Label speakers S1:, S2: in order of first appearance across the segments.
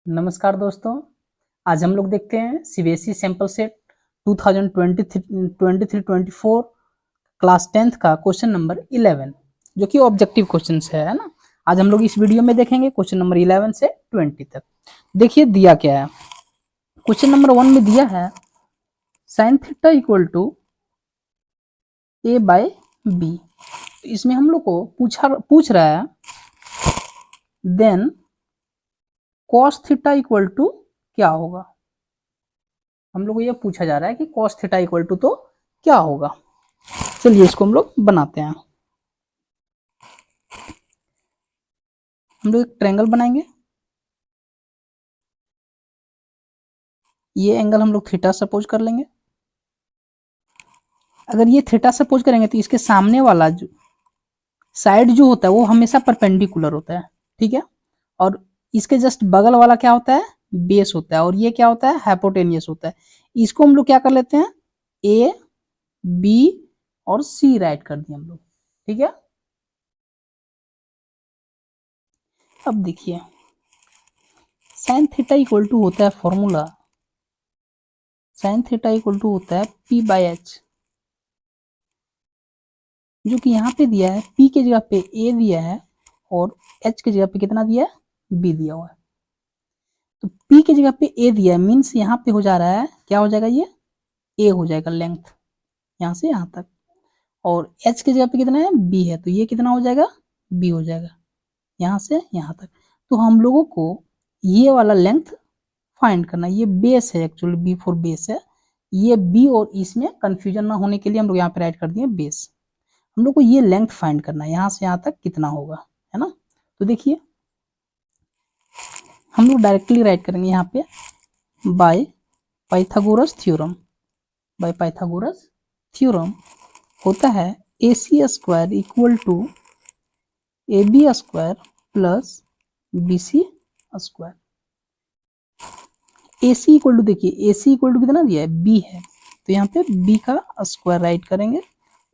S1: नमस्कार दोस्तों। आज हम लोग देखते हैं CBSE sample set 2023-24 class 10th का क्वेश्चन नंबर 11 जो कि ऑब्जेक्टिव क्वेश्चन है ना। आज हम लोग इस वीडियो में देखेंगे क्वेश्चन नंबर 11 से 20 तक। देखिए दिया क्या है। क्वेश्चन नंबर 1 में दिया है sine theta equal to A by B. इसमें हम लोग को पूछ रहा है then cos theta equal to क्या होगा। हम लोग को ये पूछा जा रहा है कि कॉस थीटा इक्वल टू तो क्या होगा। चलिए इसको हम लोग बनाते हैं। हम लोग एक ट्रायंगल बनाएंगे। ये एंगल हम लोग थीटा सपोज कर लेंगे। अगर ये थीटा सपोज करेंगे तो इसके सामने वाला जो साइड जो होता है वो हमेशा परपेंडिकुलर होता है, ठीक है। और इसके जस्ट बगल वाला क्या होता है, बेस होता है। और ये क्या होता है, हाइपोटेनियस होता है। इसको हम लोग क्या कर लेते हैं, ए बी और सी राइट कर दिए हम लोग, ठीक है। अब देखिए साइन थीटा इक्वल टू होता है formula, sine theta equal to होता है पी बाई एच, जो कि यहाँ पे दिया है P के जगह पे A दिया है और H के जगह पे कितना दिया है, B दिया हुआ है। तो P के जगह पे A दिया है मीन्स यहाँ पे हो जा रहा है, क्या हो जाएगा, ये A हो जाएगा लेंथ यहाँ से यहाँ तक। और H के जगह पे कितना है, B है, तो ये कितना हो जाएगा, B हो जाएगा यहाँ से यहाँ तक। तो हम लोगों को ये वाला लेंथ फाइंड करना है। ये बेस है एक्चुअली, B फॉर बेस है। ये B और इसमें कंफ्यूजन ना होने के लिए हम लोग यहाँ पे राइट कर दिए बेस। हम लोग को ये लेंथ फाइंड करना है यहाँ से यहाँ तक कितना होगा, है ना। तो देखिए हम लोग डायरेक्टली राइट करेंगे यहाँ पे by Pythagoras theorem. By Pythagoras theorem होता है A C square equal to A B square plus B C square. A C equal to, देखिए ए सी इक्वल टू कितना दिया है, बी है, तो यहाँ पे बी का स्क्वायर राइट करेंगे।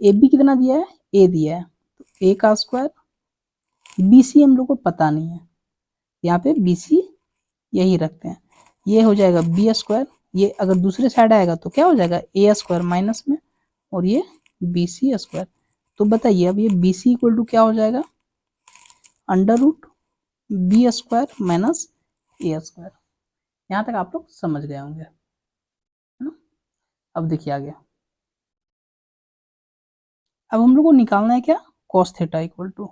S1: ए बी कितना दिया है, ए दिया है, तो ए का स्क्वायर। बी सी हम लोग को पता नहीं है, यहाँ पे बी सी यही रखते हैं। ये हो जाएगा बी स्क्वायर, ये अगर दूसरे साइड आएगा तो क्या हो जाएगा, ए स्क्वायर माइनस में, और ये बी सी स्क्वायर। तो बताइए अब ये बी सी इक्वल टू क्या हो जाएगा, under root B square minus A square. यहाँ तक आप लोग समझ गए होंगे, है ना। अब देखिए आगे, अब हम लोग को निकालना है क्या, cos theta equal to,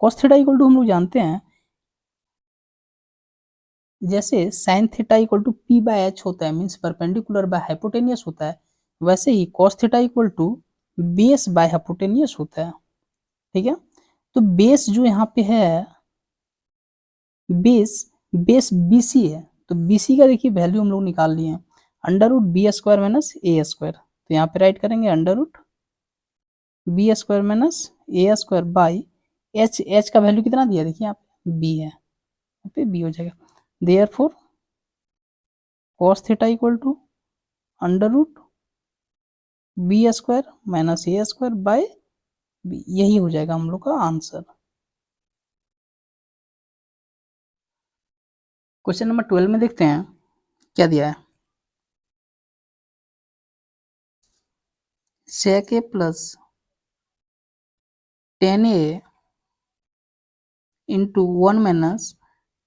S1: cos theta equal to हम लोग जानते हैं जैसे sine theta equal to P by H होता है मीन्स परपेंडिकुलर बाय हाइपोटेनियस होता है, वैसे ही cos theta equal to base by hypotenuse होता है, ठीक है। तो बेस जो यहाँ पे है, बेस बेस बी सी है, तो बी सी का देखिए वैल्यू हम लोग निकाल लिए हैं, under root B square minus A square. तो यहाँ पे राइट करेंगे under root B square minus A square by H, H का वैल्यू कितना दिया, देखिए यहाँ पे बी है, यहाँ पे बी हो जाएगा। Therefore cos theta equal to under root B square minus A square by B, यही हो जाएगा हम लोग का आंसर। क्वेश्चन नंबर 12 में देखते हैं क्या दिया है, sec A plus 10a into 1 minus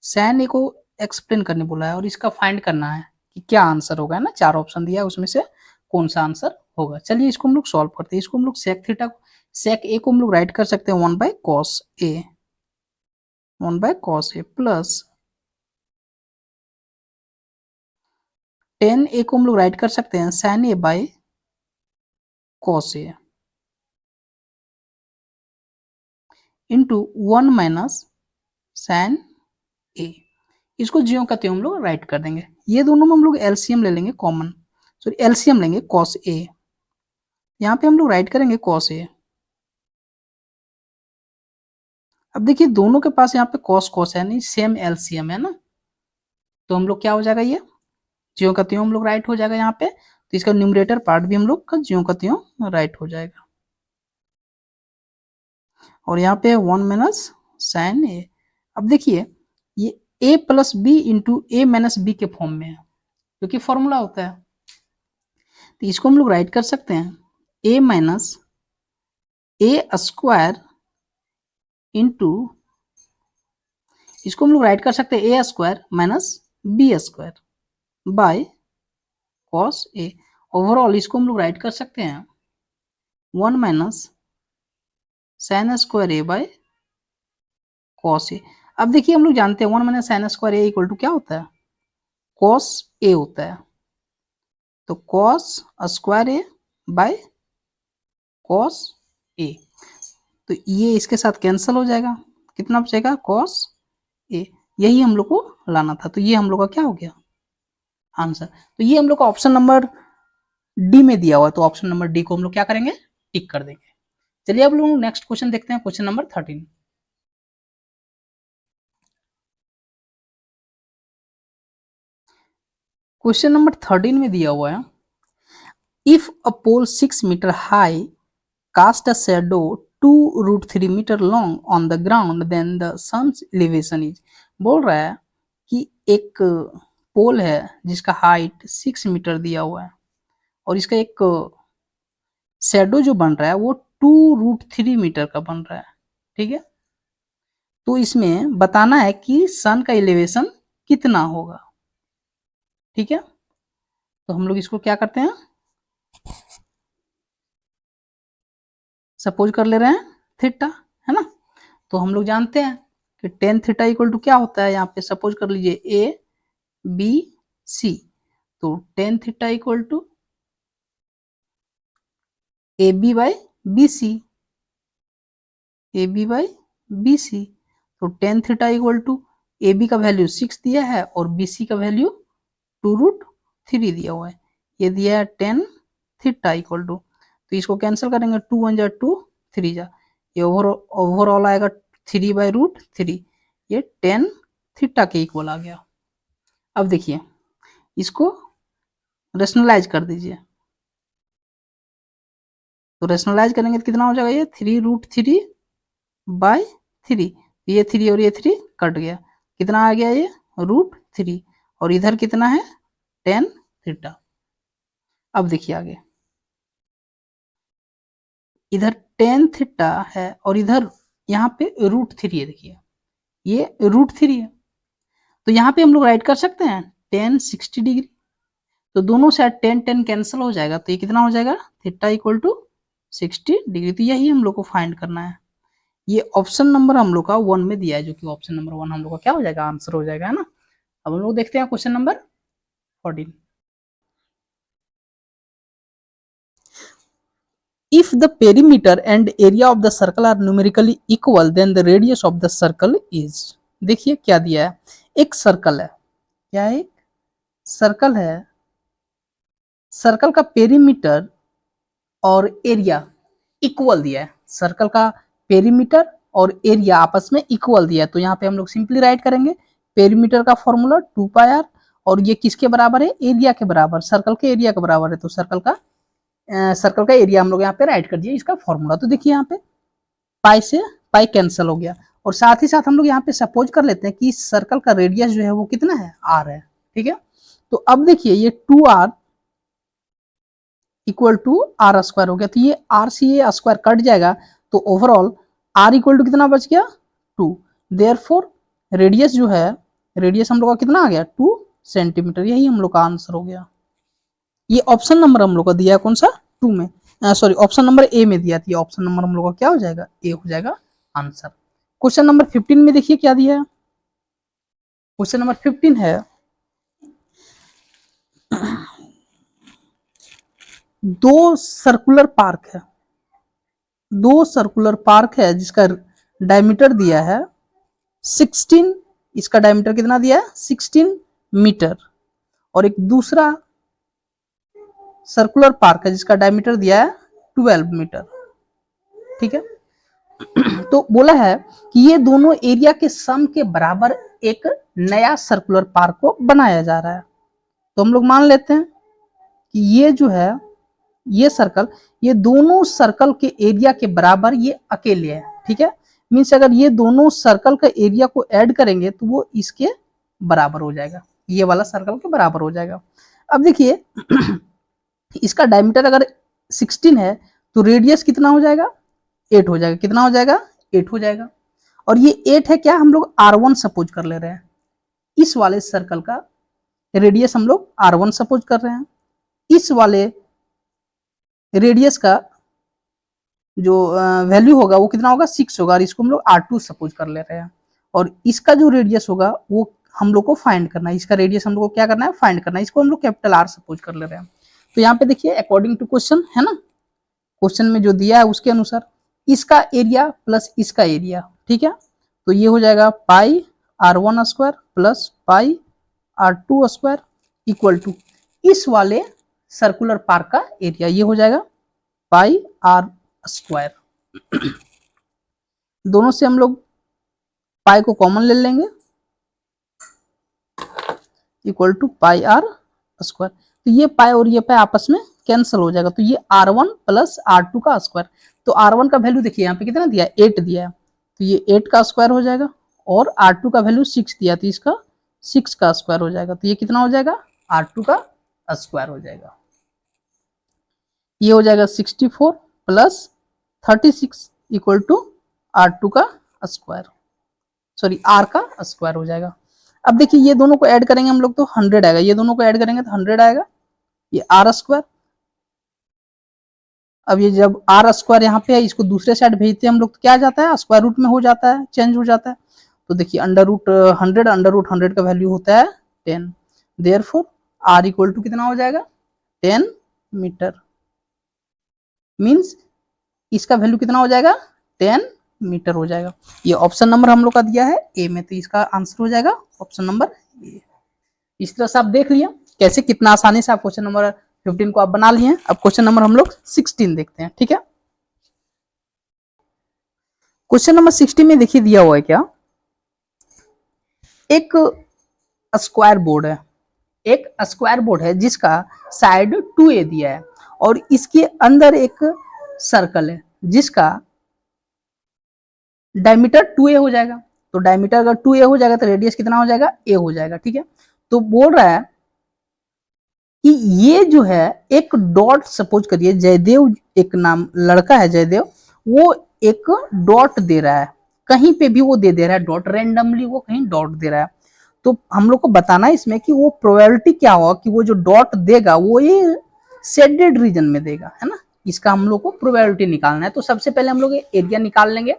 S1: sine A को एक्सप्लेन करने बोला है और इसका फाइंड करना है कि क्या आंसर होगा, है ना। 4 ऑप्शन दिया है उसमें से कौन सा आंसर होगा। चलिए इसको हम लोग सॉल्व करते हैं। इसको हम लोग सेक थीटा सेक ए को हम लोग राइट कर सकते हैं 1 by cos A, 1 by cos A plus 10 A को हम लोग राइट कर सकते हैं sine A by cos A into 1 minus sine A. इसको ज्यों का त्यों हम लोग राइट कर देंगे। ये दोनों में हम लोग एलसीएम ले लेंगे कॉमन, सॉरी एलसीएम लेंगे कॉस ए। यहाँ पे हम लोग राइट करेंगे कॉस ए। अब देखिए दोनों के पास यहाँ पे कॉस कॉस है, नहीं सेम एलसीएम है ना, तो हम लोग क्या हो जाएगा, ये ज्यों का त्यों हम लोग राइट हो जाएगा यहाँ पे। तो इसका न्यूमरेटर पार्ट भी हम लोग का ज्यों का त्यों राइट हो जाएगा। और यहाँ पे 1 माइनस साइन ए। अब देखिए ये a plus B into A minus B के फॉर्म में है, क्योंकि फॉर्मूला होता है। तो इसको हम लोग राइट कर सकते हैं a minus A square into, इसको हम लोग राइट कर सकते हैं A square minus B square by cos A. Overall इसको हम लोग राइट कर सकते हैं 1 minus sine square A by cos A. अब देखिए हम लोग जानते हैं 1 minus sine square A equal to क्या होता है, कॉस ए होता है। तो cos square A by cos A, तो ये इसके साथ कैंसिल हो जाएगा, कितना बचेगा कॉस ए। यही हम लोग को लाना था, तो ये हम लोग का क्या हो गया आंसर। तो ये हम लोग का ऑप्शन नंबर डी में दिया हुआ है, तो ऑप्शन नंबर डी को हम लोग क्या करेंगे, टिक कर देंगे। चलिए अब लोग नेक्स्ट क्वेश्चन देखते हैं, क्वेश्चन नंबर 13। क्वेश्चन नंबर 13 में दिया हुआ है, if a pole 6 metre high cast a shadow 2√3 metre long on the ground then the sun's elevation is. बोल रहा है कि एक पोल है जिसका हाइट 6 मीटर दिया हुआ है और इसका एक शैडो जो बन रहा है वो 2√3 मीटर का बन रहा है, ठीक है। तो इसमें बताना है कि सन का एलिवेशन कितना होगा, ठीक है। तो हम लोग इसको क्या करते हैं, सपोज कर ले रहे हैं थीटा, है ना। तो हम लोग जानते हैं कि टेन थीटा इक्वल टू क्या होता है, यहाँ पे सपोज कर लीजिए ए बी सी। तो tan theta equal to A B by B C, A B by B C. तो tan theta equal to A B का वैल्यू 6 दिया है और बी सी का वैल्यू 2√3 दिया हुआ है। ये दिया है टेन थीटा इक्वल टू, तो इसको कैंसिल करेंगे, 2 1 जा 2 3 जा, ये ओवरऑल आएगा 3/√3। ये टेन थीटा के इक्वल आ गया। अब देखिए इसको रेशनलाइज कर दीजिए, तो रेशनलाइज करेंगे तो कितना हो जाएगा, ये 3√3/3। ये 3 और ये 3 कट गया, कितना आ गया ये √3, और इधर कितना है टेन थीटा। अब देखिए आगे, इधर टेन थीटा है और इधर यहाँ पे √3 है, देखिए ये √3 है। तो यहाँ पे हम लोग राइट कर सकते हैं टेन 60 डिग्री, तो दोनों साइड टेन टेन कैंसिल हो जाएगा, तो ये कितना हो जाएगा थीटा इक्वल टू 60 डिग्री। तो यही हम लोग को फाइंड करना है। ये ऑप्शन नंबर हम लोग का 1 में दिया है, जो कि ऑप्शन नंबर 1 हम लोग का क्या हो जाएगा आंसर हो जाएगा, है ना। अब हम लोग देखते हैं question number 14। If the perimeter and area of the circle are numerically equal, then the radius of the circle is। देखिए क्या दिया है, एक सर्कल है, क्या है, एक सर्कल है, सर्कल का पेरीमीटर और एरिया इक्वल दिया है। सर्कल का पेरीमीटर और एरिया आपस में इक्वल दिया है, तो यहाँ पे हम लोग सिंपली राइट करेंगे पेरीमीटर का फॉर्मूला 2πr, और ये किसके बराबर है, एरिया के बराबर, सर्कल के एरिया के बराबर है। तो सर्कल का एरिया हम लोग यहाँ पे राइट कर दिया इसका फॉर्मूला। तो देखिए यहाँ पे पाई से पाई कैंसिल हो गया, और साथ ही साथ हम लोग यहाँ पे सपोज कर लेते हैं कि सर्कल का रेडियस जो है वो कितना है, आर है, ठीक है। तो अब देखिए ये 2r equal to are square हो गया, तो ये आर से ये स्क्वायर कट जाएगा, तो ओवरऑल आर इक्वल टू कितना बच गया 2। देयरफॉर रेडियस जो है, रेडियस हम लोग का कितना आ गया 2 सेंटीमीटर। यही हम लोग का आंसर हो गया। ये ऑप्शन नंबर हम लोग का दिया है कौन सा 2 में, सॉरी ऑप्शन नंबर ए में दिया था। ऑप्शन नंबर हम लोग का क्या हो जाएगा, ए हो जाएगा आंसर। क्वेश्चन नंबर 15 में देखिए क्या दिया है, क्वेश्चन नंबर 15 है, दो सर्कुलर पार्क है जिसका डायमीटर दिया है 16, इसका डायमीटर कितना दिया है 16 मीटर, और एक दूसरा सर्कुलर पार्क है जिसका डायमीटर दिया है 12 मीटर, ठीक है। तो बोला है कि ये दोनों एरिया के सम के बराबर एक नया सर्कुलर पार्क को बनाया जा रहा है। तो हम लोग मान लेते हैं कि ये जो है, ये सर्कल, ये दोनों सर्कल के एरिया के बराबर ये अकेले है, ठीक है। मीन्स अगर ये दोनों सर्कल का एरिया को ऐड करेंगे तो वो इसके बराबर हो जाएगा, ये वाला सर्कल के बराबर हो जाएगा। अब देखिए इसका डायमीटर अगर 16 है तो रेडियस कितना हो जाएगा, 8 हो जाएगा। कितना हो जाएगा, 8 हो जाएगा। और ये 8 है क्या, हम लोग R1 सपोज कर ले रहे हैं, इस वाले सर्कल का रेडियस हम लोग R1 सपोज कर रहे हैं, इस वाले रेडियस का जो वैल्यू होगा वो कितना होगा, 6 होगा, और इसको हम लोग R2 सपोज कर ले रहे हैं। और इसका जो रेडियस होगा वो हम लोग को फाइंड करना है, इसका रेडियस हम लोग को क्या करना है, फाइंड करना है, इसको हम लोग कैपिटल R सपोज कर ले रहे हैं। तो यहाँ पे देखिए अकॉर्डिंग टू क्वेश्चन है ना, क्वेश्चन में जो दिया है उसके अनुसार इसका एरिया प्लस इसका एरिया, ठीक है, तो ये हो जाएगा pi R1 square plus pi R2 square equal to इस वाले सर्कुलर पार्क का एरिया, ये हो जाएगा पाई R स्क्वायर। दोनों से हम लोग पाई को कॉमन ले लेंगे, equal to pi R square. तो ये पाई और ये पाई आपस में कैंसिल हो जाएगा, तो ये R1 प्लस R2 का स्क्वायर। तो R1 का वैल्यू देखिए यहाँ पे कितना दिया है, 8 दिया है, तो ये 8 का स्क्वायर हो जाएगा, और R2 का वैल्यू 6 दिया, तो इसका 6 का स्क्वायर हो जाएगा, तो ये कितना हो जाएगा, R2 का स्क्वायर हो जाएगा। ये हो जाएगा 64 प्लस 36 इक्वल टू R2 का स्क्वायर, सॉरी R का स्क्वायर हो जाएगा। अब देखिए ये दोनों को ऐड करेंगे हम लोग तो 100 आएगा, ये दोनों को ऐड करेंगे तो 100 आएगा, ये R स्क्वायर। अब ये जब R स्क्वायर यहाँ पे है, इसको दूसरे साइड भेजते हैं हम लोग तो क्या आ जाता है, स्क्वायर रूट में हो जाता है, चेंज हो जाता है। तो देखिए अंडर रूट 100 का वैल्यू होता है 10, देयरफॉर R इक्वल टू कितना हो जाएगा, 10 मीटर। मीन्स इसका वैल्यू कितना हो जाएगा, 10 मीटर हो जाएगा। ये ऑप्शन नंबर हम लोग का दिया है ए में, तो इसका आंसर हो जाएगा ऑप्शन नंबर ए। इस तरह से आप देख लिया कैसे कितना आसानी से आप क्वेश्चन नंबर 15 को आप बना लिए। अब क्वेश्चन नंबर हम लोग 16 देखते हैं, ठीक है। क्वेश्चन नंबर 16 में देखिए दिया हुआ है क्या, एक स्क्वायर बोर्ड है, एक स्क्वायर बोर्ड है जिसका साइड 2a दिया है, और इसके अंदर एक सर्कल है जिसका डायमीटर 2a हो जाएगा। तो डायमीटर अगर 2a हो जाएगा तो रेडियस कितना हो जाएगा, a हो जाएगा, ठीक है। तो बोल रहा है कि ये जो है एक डॉट, सपोज करिए जयदेव एक नाम लड़का है जयदेव, वो एक डॉट दे रहा है, कहीं पे भी वो दे रहा है डॉट, रैंडमली वो कहीं डॉट दे रहा है। तो हम लोग को बताना है इसमें कि वो प्रोबेबिलिटी क्या होगा कि वो जो डॉट देगा वो ये शेडेड रीजन में देगा, है ना। इसका हम लोग को प्रोबेबिलिटी निकालना है। तो सबसे पहले हम लोग एरिया निकाल लेंगे,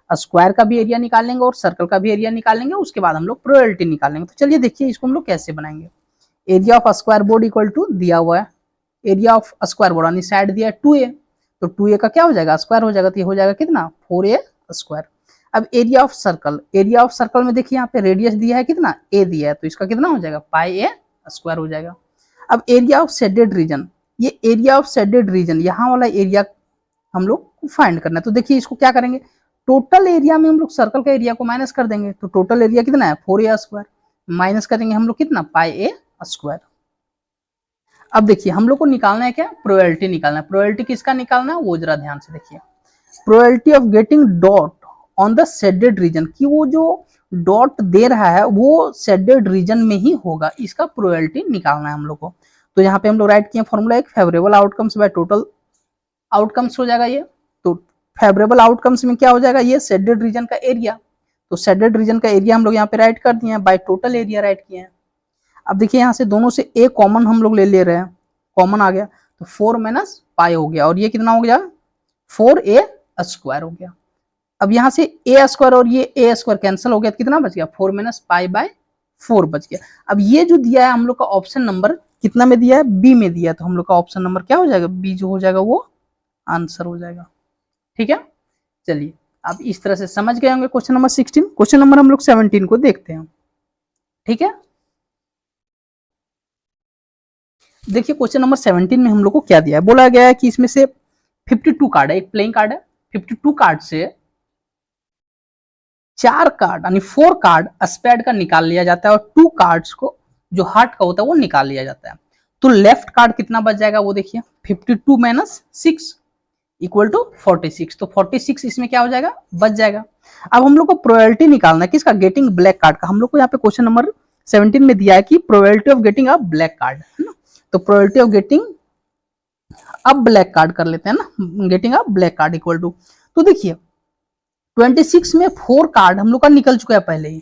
S1: स्क्वायर का भी एरिया निकाल लेंगे और सर्कल का भी एरिया निकाल लेंगे, उसके बाद हम लोग प्रोबेबिलिटी निकालेंगे। तो चलिए देखिए इसको हम लोग कैसे बनाएंगे। Area of square board equal to दिया हुआ है, एरिया ऑफ स्क्वायर बोर्ड यानी साइड दिया है 2a, तो 2a का क्या हो जाएगा, स्क्वायर हो जाएगा, तो ये हो जाएगा कितना, 4a स्क्वायर। अब area of circle, area of circle में देखिए यहाँ पे रेडियस दिया है कितना, a दिया है, तो इसका कितना हो जाएगा, पाई a स्क्वायर हो जाएगा। अब एरिया ऑफ शेडेड रीजन, ये एरिया ऑफ शेडेड रीजन, यहाँ वाला एरिया हम लोग को फाइंड करना है। तो देखिए इसको क्या करेंगे, टोटल एरिया में हम लोग सर्कल का एरिया को माइनस कर देंगे, तो टोटल एरिया कितना है, 4a स्क्वायर, माइनस करेंगे हम लोग कितना, पाई a स्क्वायर। अब देखिए हम लोग को निकालना है क्या, प्रोबेबिलिटी निकालना है। प्रोबेबिलिटी किसका निकालना है, वो जरा ध्यान से देखिए। Probability of getting dot on the shaded region, कि वो जो डॉट दे रहा है वो शेडेड रीजन में ही होगा, इसका प्रोबेबिलिटी निकालना है हम लोग को। तो यहाँ पे हम लोग राइट किए फॉर्मूला, एक favourable outcomes by total outcomes हो जाएगा ये। तो फेवरेबल आउटकम्स में क्या हो जाएगा, ये शेडेड रीजन का एरिया, तो शेडेड रीजन का एरिया हम लोग यहाँ पे राइट कर दिए हैं, बाय टोटल एरिया राइट किए हैं। अब देखिए यहाँ से दोनों से a कॉमन हम लोग ले रहे हैं, कॉमन आ गया, तो 4 माइनस पाई हो गया, और ये कितना हो गया, 4a स्क्वायर हो गया। अब यहाँ से a स्क्वायर और ये a स्क्वायर कैंसिल हो गया, तो कितना बच गया, 4 माइनस पाई बाय 4 बच गया। अब ये जो दिया है हम लोग का ऑप्शन नंबर कितना में दिया है, बी में दिया है, तो हम लोग का ऑप्शन नंबर क्या हो जाएगा, बी जो हो जाएगा वो आंसर हो जाएगा, ठीक है। चलिए अब इस तरह से समझ गए होंगे क्वेश्चन नंबर 16। क्वेश्चन नंबर हम लोग 17 को देखते हैं, ठीक है। देखिए क्वेश्चन नंबर 17 में हम लोग को क्या दिया है, बोला गया है कि इसमें से 52 कार्ड है, एक प्लेइंग कार्ड है, 52 कार्ड से 4 कार्ड यानी 4 कार्ड स्पेड का निकाल लिया जाता है, और 2 कार्ड्स को जो हार्ट का होता है वो निकाल लिया जाता है। तो लेफ्ट कार्ड कितना बच जाएगा वो देखिए, 52 माइनस 6, इक्वल टू 46, तो 46 इसमें क्या हो जाएगा, बच जाएगा। अब हम लोग को प्रोबेबिलिटी निकालना है किसका, गेटिंग ब्लैक कार्ड का। हम लोग को यहाँ पे क्वेश्चन नंबर 17 में दिया है कि probability of getting a black card, है ना। तो प्रोबेबिलिटी ऑफ गेटिंग अब ब्लैक कार्ड कर लेते हैं ना, getting a black card equal to, तो देखिए 26 में 4 कार्ड हम लोग का निकल चुका है पहले ही,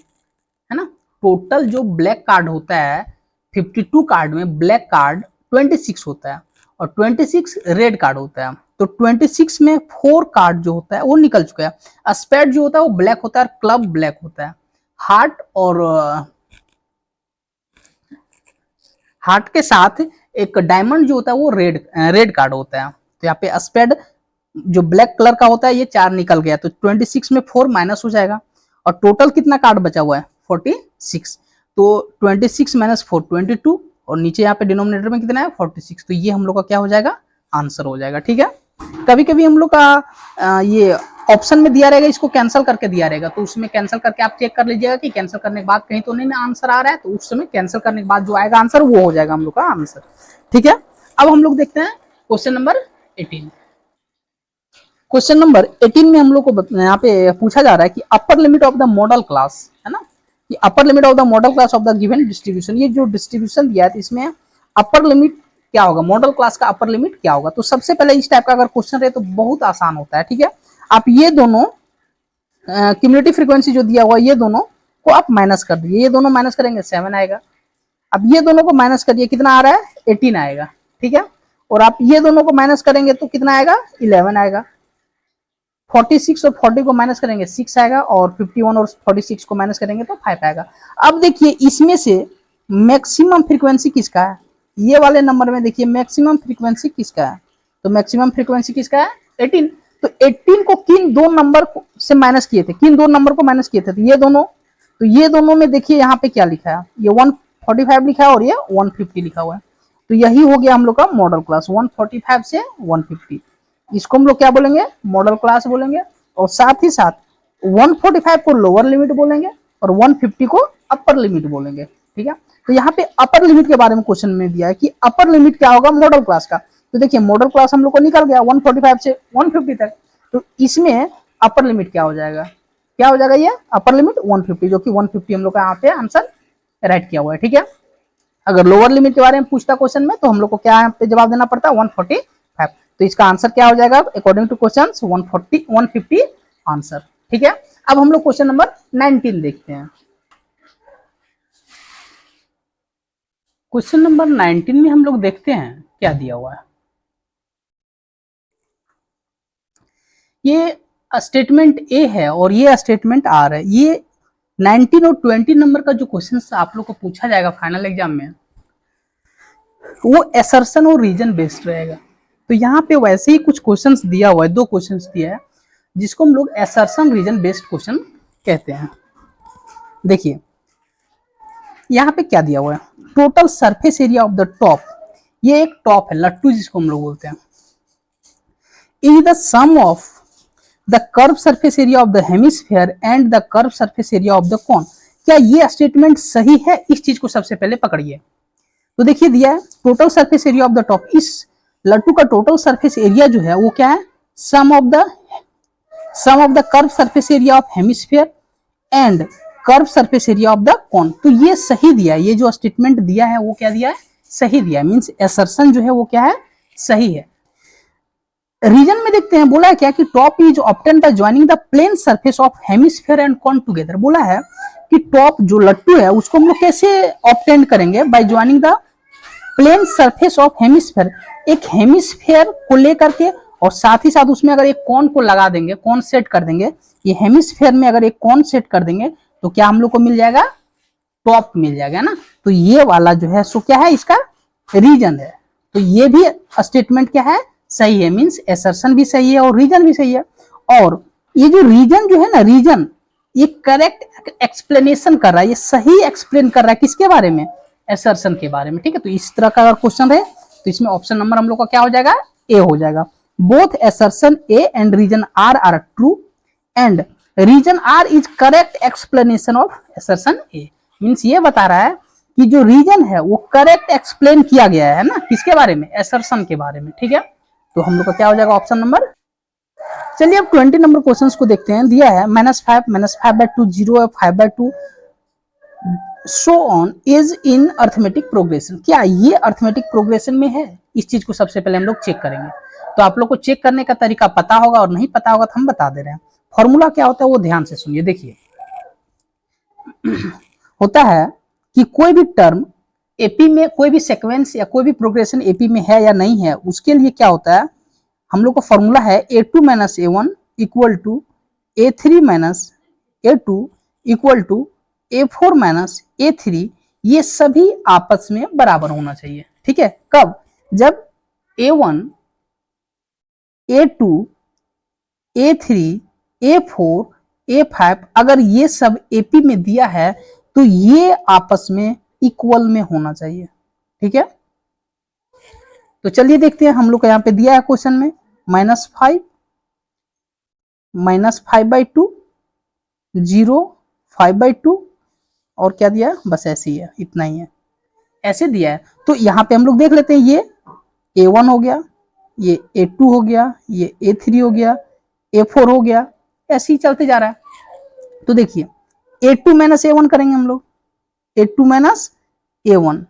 S1: है ना। टोटल जो ब्लैक कार्ड होता है 52 कार्ड में ब्लैक कार्ड 26 होता है और 26 रेड कार्ड होता है। तो 26 में 4 कार्ड जो होता है वो निकल चुका है। स्पेड जो होता है वो ब्लैक होता है, क्लब ब्लैक होता है। हार्ट और हार्ट के साथ एक डायमंड जो होता है वो रेड कार्ड होता है। तो यहाँ पे स्पेड जो ब्लैक कलर का होता है ये 4 निकल गया, तो 26 में 4 माइनस हो जाएगा और टोटल कितना कार्ड बचा हुआ है 46। तो 26 माइनस 4 22 और नीचे यहाँ पे डिनोमिनेटर में कितना है 46, तो ये हम लोग का क्या हो जाएगा, आंसर हो जाएगा। ठीक है, कभी कभी हम लोग का ये ऑप्शन में दिया रहेगा, इसको कैंसिल करके दिया रहेगा, तो उसमें कैंसिल करके आप चेक कर लीजिएगा कि कैंसिल करने के बाद कहीं तो नहीं ना आंसर आ रहा है, तो उस समय कैंसिल करने के बाद जो आएगा आंसर वो हो जाएगा हम लोग का आंसर। ठीक है, अब हम लोग देखते हैं क्वेश्चन नंबर 18। क्वेश्चन नंबर 18 में हम लोग को यहाँ पे पूछा जा रहा है कि upper limit of the model class, है ना, कि upper limit of the model class of the given distribution. ये जो डिस्ट्रीब्यूशन दिया है इसमें अपर लिमिट क्या होगा, मॉडल क्लास का अपर लिमिट क्या होगा। तो सबसे पहले इस टाइप का अगर क्वेश्चन रहे तो बहुत आसान होता है। ठीक है, आप ये दोनों क्यूमुलेटिव फ्रीक्वेंसी जो दिया हुआ ये दोनों को आप माइनस कर दीजिए, ये दोनों माइनस करेंगे 7 आएगा। अब ये दोनों को माइनस करिए, कितना आ रहा है 18 आएगा। ठीक है, और आप ये दोनों को माइनस करेंगे तो कितना आएगा 11 आएगा। 46 और 40 को माइनस करेंगे 6 आएगा और 51 और 46 को माइनस करेंगे तो 5 आएगा। अब देखिए इसमें से मैक्सिमम फ्रीक्वेंसी किसका है, ये वाले नंबर में देखिए मैक्सिमम फ्रीक्वेंसी किसका है, तो मैक्सिमम फ्रीक्वेंसी किसका है 18। तो 18 को किन दो नंबर से माइनस किए थे, किन दो नंबर को माइनस किए थे, तो ये दोनों, तो ये दोनों में देखिए यहाँ पे क्या लिखा है, ये 145 लिखा है और ये 150 लिखा हुआ है। तो यही हो गया हम लोग का मॉडल क्लास 145 से 150, इसको हम लोग क्या बोलेंगे, मॉडल क्लास बोलेंगे। और साथ ही साथ 145 को लोअर लिमिट बोलेंगे और 150 को अपर लिमिट बोलेंगे। ठीक है, तो यहाँ पे अपर लिमिट के बारे में क्वेश्चन में दिया है कि अपर लिमिट क्या होगा मॉडल क्लास का। तो देखिए मॉडल क्लास हम लोग को निकल गया 145 से 150 तक, तो इसमें अपर लिमिट क्या हो जाएगा, क्या हो जाएगा, ये अपर लिमिट 150, जो कि 150 हम लोग का यहाँ पे आंसर राइट किया हुआ है। ठीक है, अगर लोअर लिमिट के बारे में पूछता क्वेश्चन में तो हम लोग को क्या यहाँ पे जवाब देना पड़ता है 145, तो इसका आंसर क्या हो जाएगा अकॉर्डिंग टू क्वेश्चन 150 आंसर। ठीक है, अब हम लोग क्वेश्चन नंबर 19 देखते हैं। क्वेश्चन नंबर 19 में हम लोग देखते हैं क्या दिया हुआ है। ये स्टेटमेंट ए है और ये स्टेटमेंट आर है। ये 19 और 20 नंबर का जो क्वेश्चन आप लोग को पूछा जाएगा फाइनल एग्जाम में वो असर्शन और रीजन बेस्ड रहेगा। तो यहाँ पे वैसे ही कुछ क्वेश्चंस दिया हुआ है, 2 क्वेश्चंस दिया है जिसको हम लोग असर्शन रीजन बेस्ड क्वेश्चन कहते हैं। देखिए यहाँ पे क्या दिया हुआ है, total surface area of the top, ये एक टॉप है लट्टू जिसको हम लोग बोलते हैं, is the sum of the curve surface area of the hemisphere and the curve surface area of the cone. क्या ये स्टेटमेंट सही है, इस चीज को सबसे पहले पकड़िए। तो देखिए दिया है total surface area of the top, इस लट्टू का टोटल सरफेस एरिया जो है वो क्या है, sum of the curve surface area of hemisphere and curve surface area of the cone. तो ये सही दिया है, ये जो स्टेटमेंट दिया है वो क्या दिया है, सही दिया है, मींस असर्शन जो है वो क्या है, सही है। रीजन में देखते हैं बोला है क्या कि top is obtain by joining the plane surface of hemisphere and cone together. बोला है कि टॉप जो लट्टू है उसको हम लोग कैसे ऑब्टेन करेंगे, by joining the plane surface of hemisphere, एक हेमिस्फीयर को लेकर के और साथ ही साथ उसमें अगर एक कोन को लगा देंगे, कोन सेट कर देंगे, ये हेमिस्फीयर में अगर एक कोन सेट कर देंगे तो क्या हम लोग को मिल जाएगा, टॉप मिल जाएगा ना। तो ये वाला जो है सो क्या है, इसका रीजन है। तो ये भी स्टेटमेंट क्या है, सही है, मींस असर्शन भी सही है और रीजन भी सही है। और ये जो रीजन जो है ना, रीजन ये करेक्ट एक्सप्लेनेशन कर रहा है, ये सही एक्सप्लेन कर रहा है किसके बारे में, असर्शन के बारे में। ठीक है, तो इस तरह का अगर क्वेश्चन है तो इसमें ऑप्शन नंबर हम लोग का क्या हो जाएगा, ए हो जाएगा। Both assertion A and reason R true and reason R is correct explanation of assertion A. Means ये बता रहा है कि जो रीजन है वो करेक्ट एक्सप्लेन किया गया है ना, किसके बारे में, असर्शन के बारे में। ठीक है, तो हम लोग का क्या हो जाएगा ऑप्शन नंबर चलिए अब 20 नंबर क्वेश्चन को देखते हैं। दिया है -5 0 है, 5/2 so on is in arithmetic progression. क्या ये अर्थमेटिक प्रोग्रेशन में है? इस चीज को सबसे पहले हम लोग चेक करेंगे। तो आप लोग को चेक करने का तरीका पता होगा और नहीं पता होगा तो हम बता दे रहे हैं। फॉर्मूला क्या होता है वो ध्यान से सुनिए। देखिए होता है कि कोई भी टर्म एपी में, कोई भी सीक्वेंस या कोई भी प्रोग्रेशन एपी में है या नहीं है, उसके लिए क्या होता है, हम लोग का फॉर्मूला है A2 - A1 equal to A3 - A2 equal to A4 - A3। ये सभी आपस में बराबर होना चाहिए। ठीक है, कब? जब A1 A2 A3 A4 A5 अगर ये सब AP में दिया है तो ये आपस में इक्वल में होना चाहिए। ठीक है, तो चलिए देखते हैं। हम लोग को यहाँ पे दिया है क्वेश्चन में -5 -5/2 0 5/2 और क्या दिया है, बस ऐसे ही है, इतना ही है, ऐसे दिया है। तो यहाँ पे हम लोग देख लेते हैं, ये A1 हो गया, ये A2 हो गया, ये A3 हो गया, A4 हो गया, ऐसे ही चलते जा रहा है। तो देखिए A2 - A1 करेंगे हम लोग। A2 - A1,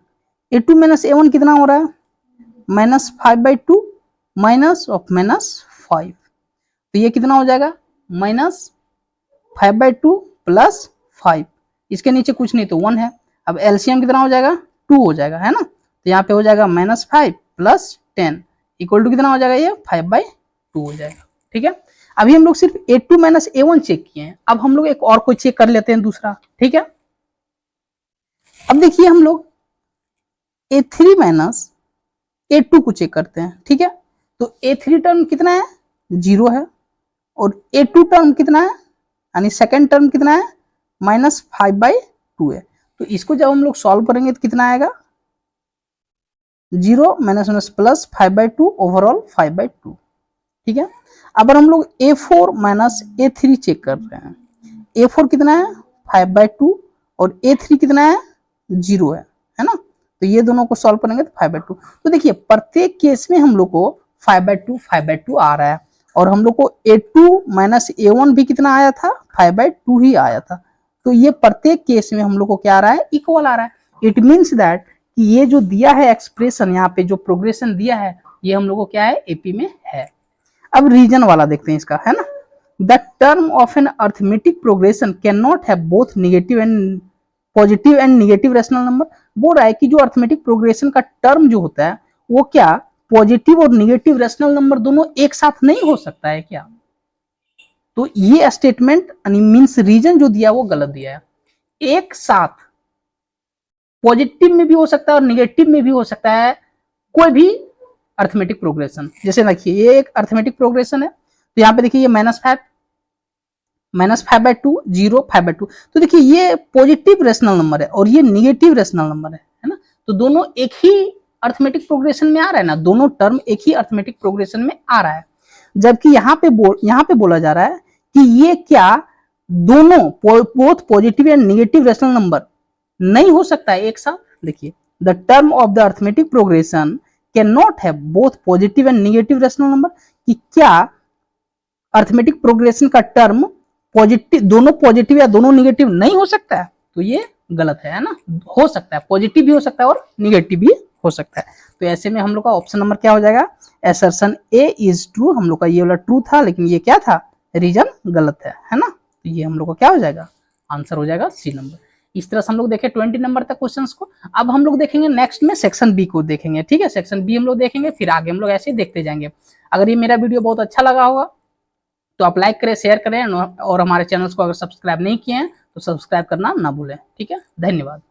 S1: A2 - A1 कितना हो रहा है, -5/2 माइनस ऑफ -5, तो ये कितना हो जाएगा, -5/2 + 5। इसके नीचे कुछ नहीं तो 1 है। अब एलसीएम कितना हो जाएगा, 2 हो जाएगा, है ना। तो यहाँ पे हो जाएगा -5 + 10 इक्वल टू कितना हो जाएगा, ये 5/2 हो जाएगा। ठीक है, अभी हम लोग सिर्फ A2 - A1 चेक किए हैं। अब हम लोग एक और कोई चेक कर लेते हैं दूसरा। ठीक है, अब देखिए हम लोग A3 - A2 को चेक करते हैं। ठीक है, तो A3 टर्म कितना है, 0 है, और A2 टर्म कितना है, यानी सेकेंड टर्म कितना है, -5/2 है। तो इसको जब हम लोग सॉल्व करेंगे तो कितना आएगा, 0 - प्लस 5/2 ओवरऑल 5/2। ठीक है, अब हम लोग A4 - A3 चेक कर रहे हैं। A4 कितना है, 5/2 और A3 कितना है, 0 है ना। तो ये दोनों को सॉल्व करेंगे तो 5/2। तो देखिए प्रत्येक केस में हम लोग को 5/2 आ रहा है, और हम लोग को A2 - A1 भी कितना आया था, 5/2 ही आया था। तो ये प्रत्येक केस में हम लोग को क्या आ रहा है, इक्वल आ रहा है। इट मीन्स दैट कि ये जो दिया है एक्सप्रेशन, यहाँ पे जो प्रोग्रेशन दिया है, ये हम लोग को क्या है, एपी में है। अब रीजन वाला देखते हैं इसका, है ना। The term of an arithmetic progression can not have both negative and positive and negative rational number. बोल रहा है कि जो अर्थमेटिक प्रोग्रेशन का टर्म जो होता है वो क्या पॉजिटिव और नेगेटिव रेशनल नंबर दोनों एक साथ नहीं हो सकता है क्या। तो ये स्टेटमेंट मींस रीजन जो दिया वो गलत दिया है। एक साथ पॉजिटिव में भी हो सकता है और नेगेटिव में भी हो सकता है कोई भी अर्थमेटिक प्रोग्रेशन। जैसे देखिए ये एक अर्थमेटिक प्रोग्रेशन है, तो यहाँ पे देखिए ये -5 -5/2 0 5/2। तो देखिए ये पॉजिटिव रेशनल नंबर है और ये निगेटिव रेशनल नंबर है ना। तो दोनों एक ही अर्थमेटिक प्रोग्रेशन में आ रहा है ना, दोनों टर्म एक ही अर्थमेटिक प्रोग्रेशन में आ रहा है। जबकि यहाँ पे बोला जा रहा है कि ये क्या दोनों both positive and negative rational number नहीं हो सकता है एक साथ। देखिए the term of the arithmetic progression can not have both positive and negative rational number, कि क्या अर्थमेटिक प्रोग्रेशन का टर्म पॉजिटिव, दोनों पॉजिटिव या दोनों निगेटिव नहीं हो सकता है। तो ये गलत है ना, हो सकता है, पॉजिटिव भी हो सकता है और निगेटिव भी हो सकता है। तो ऐसे में हम लोग का ऑप्शन नंबर क्या हो जाएगा, असर्शन ए इज ट्रू। हम लोग का ये वाला ट्रू था, लेकिन ये क्या था, रीजन गलत है ना। तो ये हम लोग का क्या हो जाएगा, आंसर हो जाएगा सी नंबर। इस तरह से हम लोग देखें 20 नंबर तक क्वेश्चंस को। अब हम लोग देखेंगे नेक्स्ट में सेक्शन बी को देखेंगे। ठीक है, सेक्शन बी हम लोग देखेंगे, फिर आगे हम लोग ऐसे ही देखते जाएंगे। अगर ये मेरा वीडियो बहुत अच्छा लगा होगा तो आप लाइक करें, शेयर करें, और हमारे चैनल्स को अगर सब्सक्राइब नहीं किए हैं तो सब्सक्राइब करना ना भूलें। ठीक है, धन्यवाद।